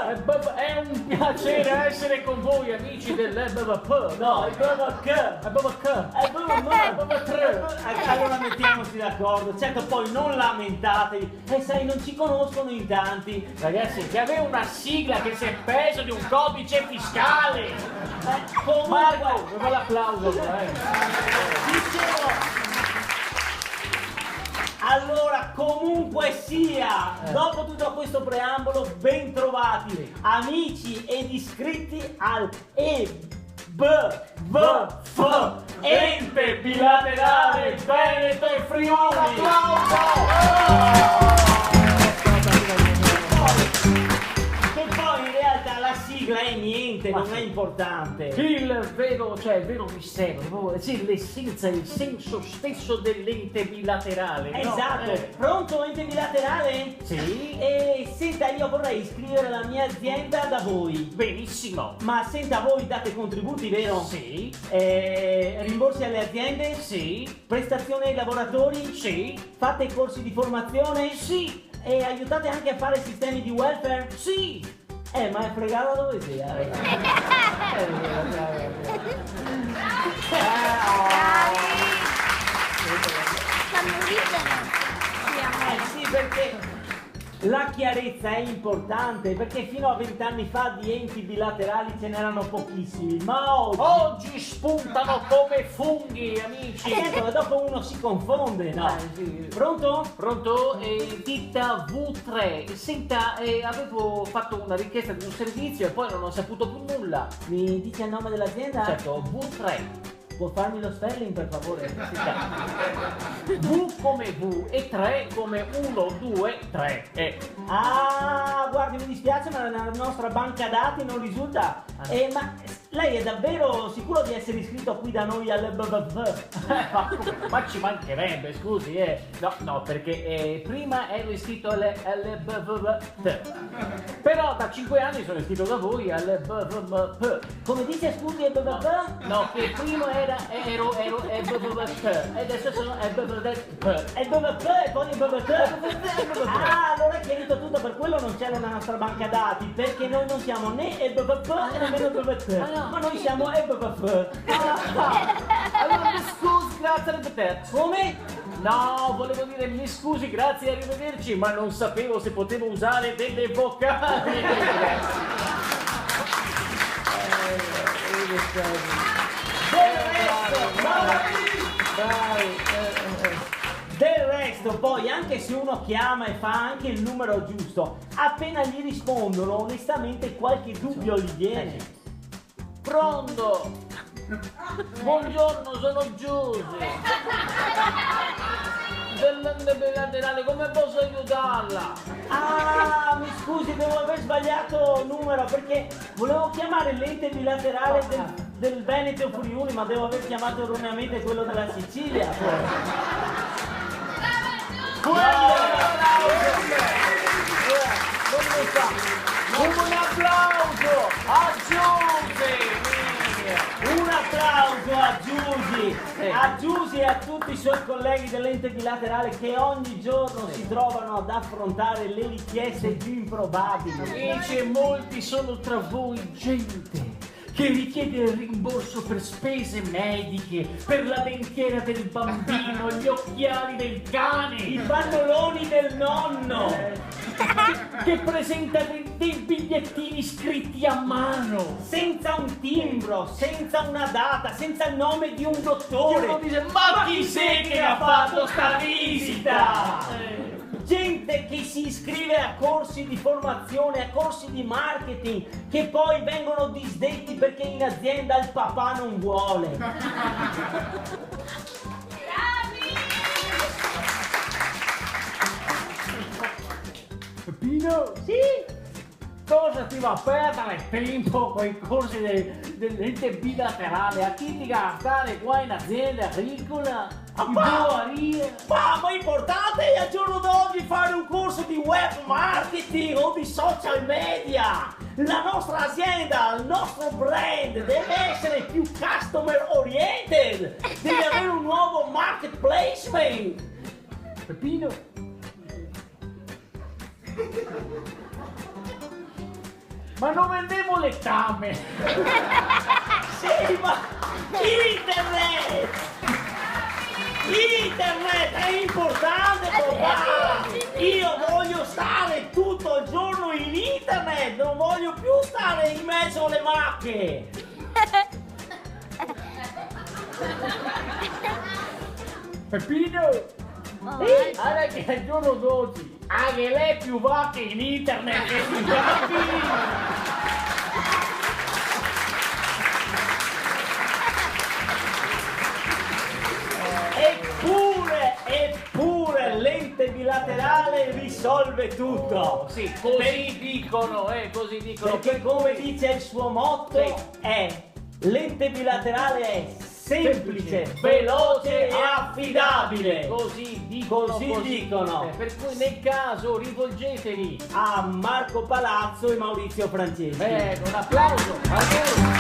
È un piacere essere con voi, amici dell'EBVP. No, EBVC. Allora mettiamoci d'accordo. Certo, poi non lamentatevi. E sai, non ci conoscono in tanti. Ragazzi, che aveva una sigla che si è preso di un codice fiscale. Comunque, Marco, dove l'applauso? dicevo. Allora, comunque sia, dopo tutto questo preambolo, ben trovati amici ed iscritti al EBVF, Ente Bilaterale Veneto e Friuli. che poi in realtà la sigla è niente, non è importante. Il vero mistero, proprio, sì, l'essenza, il senso stesso dell'ente bilaterale. no? Esatto, pronto ente bilaterale? Sì, Senta, io vorrei iscrivere la mia azienda da voi. benissimo. Ma senta, voi date contributi, vero? Sì, Rimborsi alle aziende? sì, Prestazioni ai lavoratori? sì, Fate corsi di formazione? sì, E aiutate anche a fare sistemi di welfare? sì. Ma è fregata dove sia? Fanno ridere. Sì, perché la chiarezza è importante, perché fino a 20 anni fa di enti bilaterali ce n'erano pochissimi, ma Oggi spuntano come funghi, amici. certo, dopo uno si confonde, no? Sì. Pronto? Pronto? Ditta V3. Senta, avevo fatto una richiesta di un servizio e poi non ho saputo più nulla. Mi dice il nome dell'azienda? Certo, V3. Può farmi lo spelling, per favore? V come V e 3 come 1, 2, 3. Ah, guardi, mi dispiace, ma nella nostra banca dati non risulta. Ma lei è davvero sicuro di essere iscritto qui da noi all'EBVF? Ma ci mancherebbe, scusi, No, perché prima ero iscritto all'EBVP. Però da 5 anni sono iscritto da voi all'EBVP. Come dice, scusi, EBVF? No, che prima ero EBVP e adesso sono EBVP. EBVF e poi EBVF? Ah, allora è chiarito tutto, per quello non c'è nella nostra banca dati, perché noi non siamo né EBVF e nemmeno EBVF, ma noi siamo EBVF. Allora mi scusi, grazie, arrivederci. Come? No, volevo dire mi scusi, grazie, arrivederci, ma non sapevo se potevo usare delle vocali. Del resto, poi, anche se uno chiama e fa anche il numero giusto, appena gli rispondono, onestamente qualche dubbio gli viene. Pronto? Buongiorno, sono Giusy. Dell'ente bilaterale, come posso aiutarla? Ah, mi scusi, devo aver sbagliato numero, perché volevo chiamare l'ente bilaterale del Veneto Friuli, ma devo aver chiamato erroneamente quello della Sicilia. Un applauso a Giusy! Un applauso a Giusy e a tutti i suoi colleghi dell'ente bilaterale che ogni giorno si trovano ad affrontare le richieste più improbabili. Amici, e molti sono tra voi gente che richiede il rimborso per spese mediche, per la dentiera del bambino, gli occhiali del cane, I pannoloni del nonno! che presenta dei bigliettini scritti a mano. Senza un timbro, senza una data, senza il nome di un dottore. Uno dice, ma chi sei che ha fatto sta visita? Gente che si iscrive a corsi di formazione, a corsi di marketing, che poi vengono disdetti perché in azienda il papà non vuole. Peppino? Sì? Cosa ti va a perdere tempo con i corsi dell'ente bilaterale? A chi ti gastare qua in azienda agricola? In boaria? Ma è importante al giorno d'oggi fare un corso di web marketing o di social media. La nostra azienda, il nostro brand deve essere più customer oriented. Deve avere un nuovo market placement. Peppino? Ma non vendevo le tame! Sì, ma internet! Internet è importante, papà! Io voglio stare tutto il giorno in internet, non voglio più stare in mezzo alle macchine! Peppino! Guarda che al giorno d'oggi anche lei più va che in internet che sui bambini! Eppure, l'ente bilaterale risolve tutto! Oh, sì, così dicono, così dicono. Perché come dice il suo motto, Sì. è l'ente bilaterale è semplice, Semplice, veloce e affidabile! Così dicono. Così dicono. Per cui nel caso rivolgetevi. A Marco Palazzo e Maurizio Franceschi. Un applauso. Bravo.